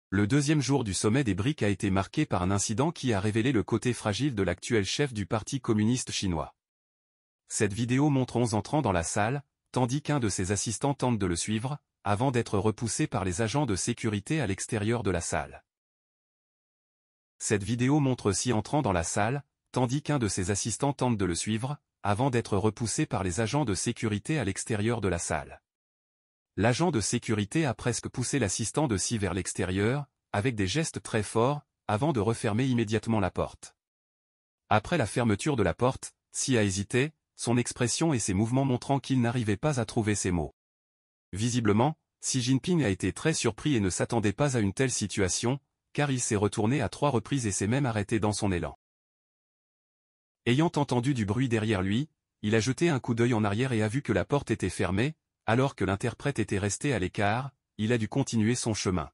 Le deuxième jour du sommet des BRICS a été marqué par un incident qui a révélé le côté fragile de l'actuel chef du Parti communiste chinois. Cette vidéo montre 11 entrant dans la salle, tandis qu'un de ses assistants tente de le suivre, avant d'être repoussé par les agents de sécurité à l'extérieur de la salle. Cette vidéo montre 6 entrant dans la salle, tandis qu'un de ses assistants tente de le suivre, avant d'être repoussé par les agents de sécurité à l'extérieur de la salle. L'agent de sécurité a presque poussé l'assistant de Xi vers l'extérieur, avec des gestes très forts, avant de refermer immédiatement la porte. Après la fermeture de la porte, Xi a hésité, son expression et ses mouvements montrant qu'il n'arrivait pas à trouver ses mots. Visiblement, Xi Jinping a été très surpris et ne s'attendait pas à une telle situation, car il s'est retourné à 3 reprises et s'est même arrêté dans son élan. Ayant entendu du bruit derrière lui, il a jeté un coup d'œil en arrière et a vu que la porte était fermée, alors que l'interprète était resté à l'écart, il a dû continuer son chemin.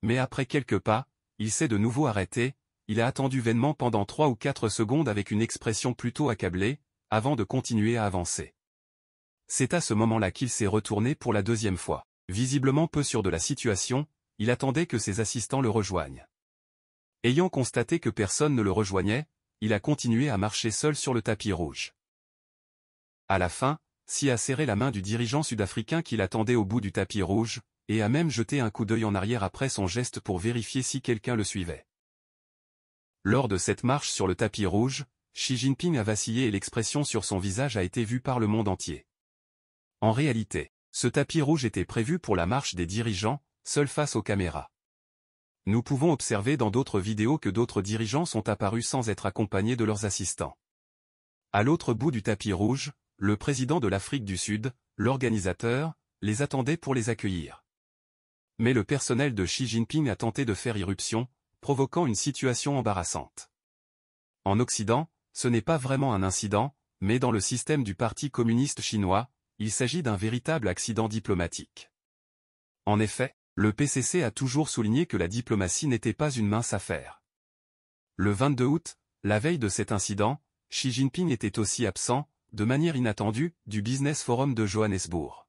Mais après quelques pas, il s'est de nouveau arrêté, il a attendu vainement pendant 3 ou 4 secondes avec une expression plutôt accablée, avant de continuer à avancer. C'est à ce moment-là qu'il s'est retourné pour la deuxième fois. Visiblement peu sûr de la situation, il attendait que ses assistants le rejoignent. Ayant constaté que personne ne le rejoignait, il a continué à marcher seul sur le tapis rouge. À la fin, Xi a serré la main du dirigeant sud-africain qui l'attendait au bout du tapis rouge, et a même jeté un coup d'œil en arrière après son geste pour vérifier si quelqu'un le suivait. Lors de cette marche sur le tapis rouge, Xi Jinping a vacillé et l'expression sur son visage a été vue par le monde entier. En réalité, ce tapis rouge était prévu pour la marche des dirigeants, seul face aux caméras. Nous pouvons observer dans d'autres vidéos que d'autres dirigeants sont apparus sans être accompagnés de leurs assistants. À l'autre bout du tapis rouge, le président de l'Afrique du Sud, l'organisateur, les attendait pour les accueillir. Mais le personnel de Xi Jinping a tenté de faire irruption, provoquant une situation embarrassante. En Occident, ce n'est pas vraiment un incident, mais dans le système du Parti communiste chinois, il s'agit d'un véritable accident diplomatique. En effet, le PCC a toujours souligné que la diplomatie n'était pas une mince affaire. Le 22 août, la veille de cet incident, Xi Jinping était aussi absent, de manière inattendue, du Business Forum de Johannesburg.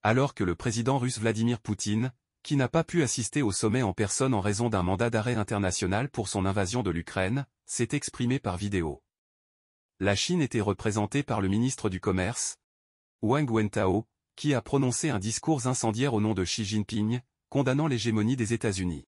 Alors que le président russe Vladimir Poutine, qui n'a pas pu assister au sommet en personne en raison d'un mandat d'arrêt international pour son invasion de l'Ukraine, s'est exprimé par vidéo. La Chine était représentée par le ministre du Commerce, Wang Wentao, qui a prononcé un discours incendiaire au nom de Xi Jinping, condamnant l'hégémonie des États-Unis.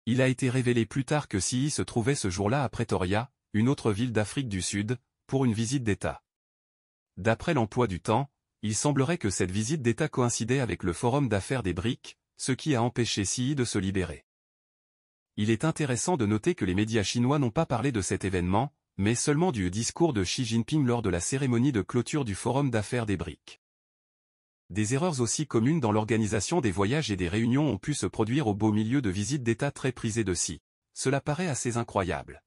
Il a été révélé plus tard que Xi se trouvait ce jour-là à Pretoria, une autre ville d'Afrique du Sud, pour une visite d'État. D'après l'emploi du temps, il semblerait que cette visite d'État coïncidait avec le forum d'affaires des BRICS, ce qui a empêché Xi de se libérer. Il est intéressant de noter que les médias chinois n'ont pas parlé de cet événement, mais seulement du discours de Xi Jinping lors de la cérémonie de clôture du forum d'affaires des BRICS. Des erreurs aussi communes dans l'organisation des voyages et des réunions ont pu se produire au beau milieu de visites d'État très prisées de Xi. Cela paraît assez incroyable.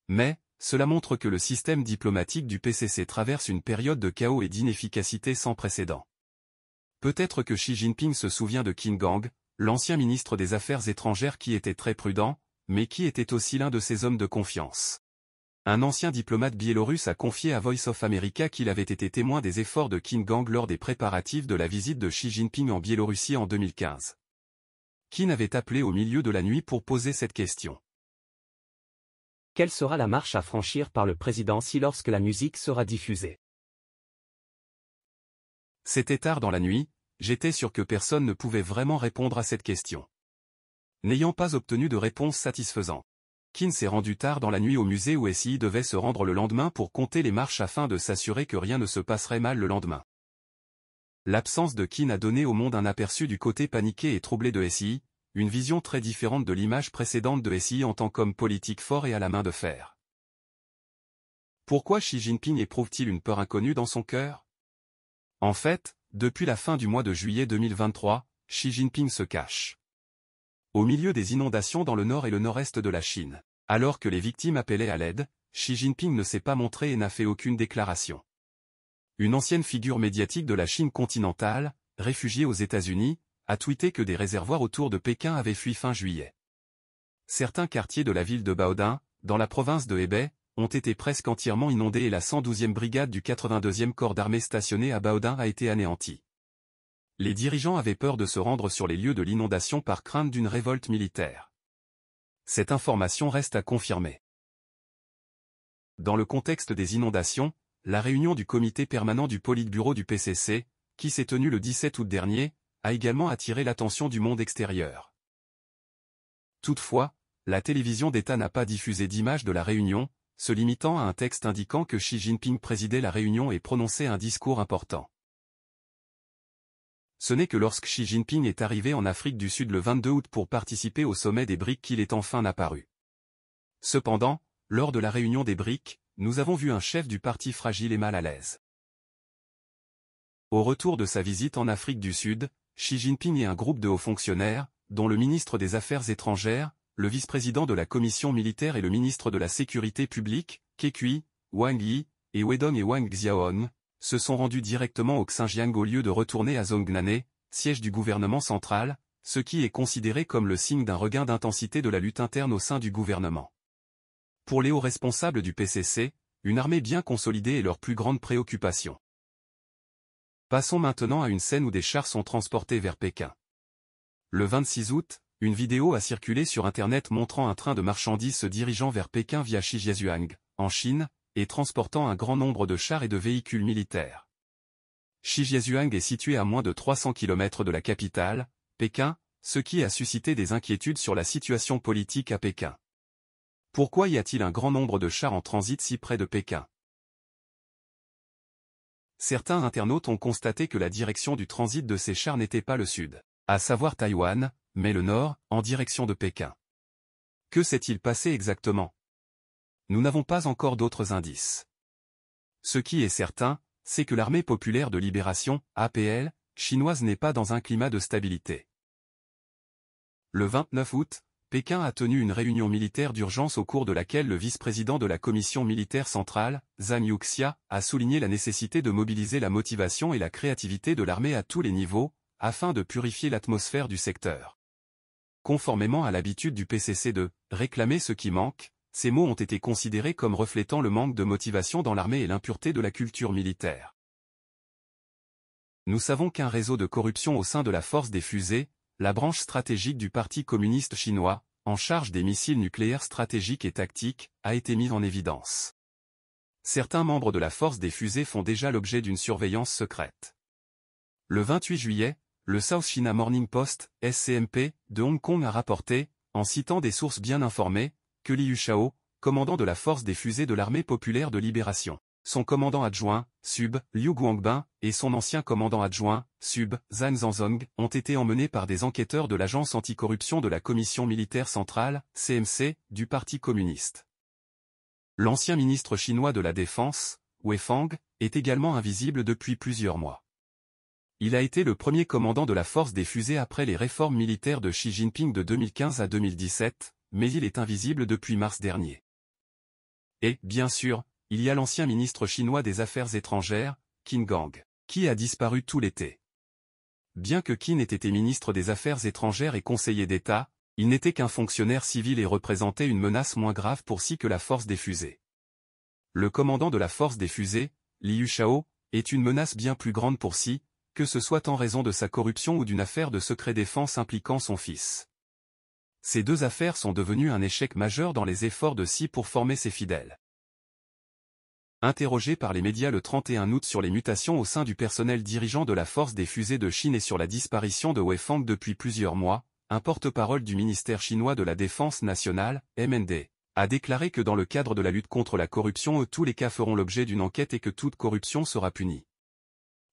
Mais, cela montre que le système diplomatique du PCC traverse une période de chaos et d'inefficacité sans précédent. Peut-être que Xi Jinping se souvient de Qin Gang, l'ancien ministre des Affaires étrangères qui était très prudent, mais qui était aussi l'un de ses hommes de confiance. Un ancien diplomate biélorusse a confié à Voice of America qu'il avait été témoin des efforts de Qin Gang lors des préparatifs de la visite de Xi Jinping en Biélorussie en 2015. Qin avait appelé au milieu de la nuit pour poser cette question. Quelle sera la marche à franchir par le président Xi lorsque la musique sera diffusée? C'était tard dans la nuit, j'étais sûr que personne ne pouvait vraiment répondre à cette question. N'ayant pas obtenu de réponse satisfaisante, Qin s'est rendu tard dans la nuit au musée où Xi devait se rendre le lendemain pour compter les marches afin de s'assurer que rien ne se passerait mal le lendemain. L'absence de Qin a donné au monde un aperçu du côté paniqué et troublé de Xi, une vision très différente de l'image précédente de Xi en tant qu'homme politique fort et à la main de fer. Pourquoi Xi Jinping éprouve-t-il une peur inconnue dans son cœur? En fait, depuis la fin du mois de juillet 2023, Xi Jinping se cache. Au milieu des inondations dans le nord et le nord-est de la Chine, alors que les victimes appellaient à l'aide, Xi Jinping ne s'est pas montré et n'a fait aucune déclaration. Une ancienne figure médiatique de la Chine continentale, réfugiée aux États-Unis, a tweeté que des réservoirs autour de Pékin avaient fui fin juillet. Certains quartiers de la ville de Baoding, dans la province de Hebei, ont été presque entièrement inondés et la 112e brigade du 82e corps d'armée stationnée à Baoding a été anéantie. Les dirigeants avaient peur de se rendre sur les lieux de l'inondation par crainte d'une révolte militaire. Cette information reste à confirmer. Dans le contexte des inondations, la réunion du comité permanent du Politburo du PCC, qui s'est tenue le 17 août dernier, a également attiré l'attention du monde extérieur. Toutefois, la télévision d'État n'a pas diffusé d'images de la réunion, se limitant à un texte indiquant que Xi Jinping présidait la réunion et prononçait un discours important. Ce n'est que lorsque Xi Jinping est arrivé en Afrique du Sud le 22 août pour participer au sommet des BRICS qu'il est enfin apparu. Cependant, lors de la réunion des BRICS, nous avons vu un chef du parti fragile et mal à l'aise. Au retour de sa visite en Afrique du Sud, Xi Jinping et un groupe de hauts fonctionnaires, dont le ministre des Affaires étrangères, le vice-président de la commission militaire et le ministre de la Sécurité publique, Kekui, Wang Yi, et Wedong et Wang Xiaohong, se sont rendus directement au Xinjiang au lieu de retourner à Zhongnane, siège du gouvernement central, ce qui est considéré comme le signe d'un regain d'intensité de la lutte interne au sein du gouvernement. Pour les hauts responsables du PCC, une armée bien consolidée est leur plus grande préoccupation. Passons maintenant à une scène où des chars sont transportés vers Pékin. Le 26 août, une vidéo a circulé sur Internet montrant un train de marchandises se dirigeant vers Pékin via Shijiazhuang, en Chine, et transportant un grand nombre de chars et de véhicules militaires. Shijiazhuang est situé à moins de 300 km de la capitale, Pékin, ce qui a suscité des inquiétudes sur la situation politique à Pékin. Pourquoi y a-t-il un grand nombre de chars en transit si près de Pékin? Certains internautes ont constaté que la direction du transit de ces chars n'était pas le sud, à savoir Taïwan, mais le nord, en direction de Pékin. Que s'est-il passé exactement? Nous n'avons pas encore d'autres indices. Ce qui est certain, c'est que l'Armée populaire de libération, APL, chinoise n'est pas dans un climat de stabilité. Le 29 août, Pékin a tenu une réunion militaire d'urgence au cours de laquelle le vice-président de la commission militaire centrale, Zhang Yuxia, a souligné la nécessité de mobiliser la motivation et la créativité de l'armée à tous les niveaux, afin de purifier l'atmosphère du secteur. Conformément à l'habitude du PCC de « réclamer ce qui manque », ces mots ont été considérés comme reflétant le manque de motivation dans l'armée et l'impureté de la culture militaire. Nous savons qu'un réseau de corruption au sein de la force des fusées, la branche stratégique du Parti communiste chinois, en charge des missiles nucléaires stratégiques et tactiques, a été mis en évidence. Certains membres de la force des fusées font déjà l'objet d'une surveillance secrète. Le 28 juillet, le South China Morning Post, SCMP, de Hong Kong a rapporté, en citant des sources bien informées, que Li Yushao, commandant de la force des fusées de l'Armée populaire de libération, son commandant adjoint, Sub, Liu Guangbin, et son ancien commandant adjoint, Sub, Zhang Zhangzong, ont été emmenés par des enquêteurs de l'Agence anticorruption de la Commission militaire centrale, CMC, du Parti communiste. L'ancien ministre chinois de la Défense, Wei Fang, est également invisible depuis plusieurs mois. Il a été le premier commandant de la force des fusées après les réformes militaires de Xi Jinping de 2015 à 2017, mais il est invisible depuis mars dernier. Et, bien sûr, il y a l'ancien ministre chinois des Affaires étrangères, Qin Gang, qui a disparu tout l'été. Bien que Qin ait été ministre des Affaires étrangères et conseiller d'État, il n'était qu'un fonctionnaire civil et représentait une menace moins grave pour Xi que la force des fusées. Le commandant de la force des fusées, Li Yushao, est une menace bien plus grande pour Xi, que ce soit en raison de sa corruption ou d'une affaire de secret défense impliquant son fils. Ces deux affaires sont devenues un échec majeur dans les efforts de Xi pour former ses fidèles. Interrogé par les médias le 31 août sur les mutations au sein du personnel dirigeant de la force des fusées de Chine et sur la disparition de Wei Fang depuis plusieurs mois, un porte-parole du ministère chinois de la Défense nationale, MND, a déclaré que dans le cadre de la lutte contre la corruption, tous les cas feront l'objet d'une enquête et que toute corruption sera punie.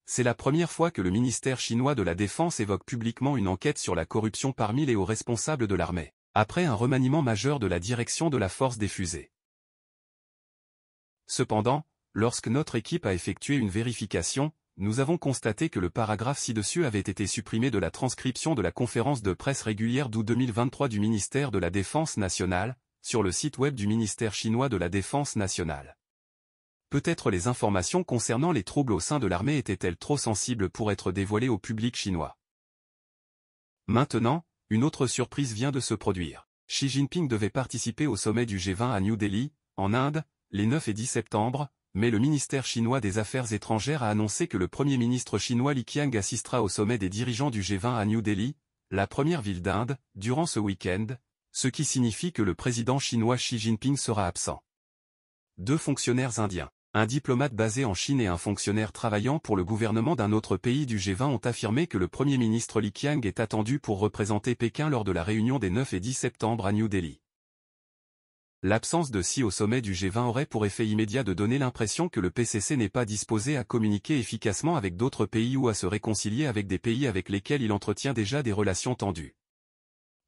C'est la première fois que le ministère chinois de la Défense évoque publiquement une enquête sur la corruption parmi les hauts responsables de l'armée, après un remaniement majeur de la direction de la force des fusées. Cependant, lorsque notre équipe a effectué une vérification, nous avons constaté que le paragraphe ci-dessus avait été supprimé de la transcription de la conférence de presse régulière d'août 2023 du ministère de la Défense nationale, sur le site web du ministère chinois de la Défense nationale. Peut-être les informations concernant les troubles au sein de l'armée étaient-elles trop sensibles pour être dévoilées au public chinois. Maintenant, une autre surprise vient de se produire. Xi Jinping devait participer au sommet du G20 à New Delhi, en Inde, les 9 et 10 septembre, Mais le ministère chinois des Affaires étrangères a annoncé que le Premier ministre chinois Li Qiang assistera au sommet des dirigeants du G20 à New Delhi, la première ville d'Inde, durant ce week-end, ce qui signifie que le président chinois Xi Jinping sera absent. 2 fonctionnaires indiens, un diplomate basé en Chine et un fonctionnaire travaillant pour le gouvernement d'un autre pays du G20 ont affirmé que le Premier ministre Li Qiang est attendu pour représenter Pékin lors de la réunion des 9 et 10 septembre à New Delhi. L'absence de Xi au sommet du G20 aurait pour effet immédiat de donner l'impression que le PCC n'est pas disposé à communiquer efficacement avec d'autres pays ou à se réconcilier avec des pays avec lesquels il entretient déjà des relations tendues.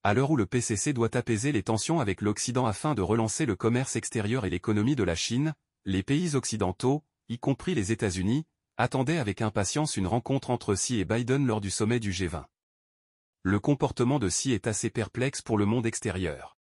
À l'heure où le PCC doit apaiser les tensions avec l'Occident afin de relancer le commerce extérieur et l'économie de la Chine, les pays occidentaux, y compris les États-Unis, attendaient avec impatience une rencontre entre Xi et Biden lors du sommet du G20. Le comportement de Xi est assez perplexe pour le monde extérieur.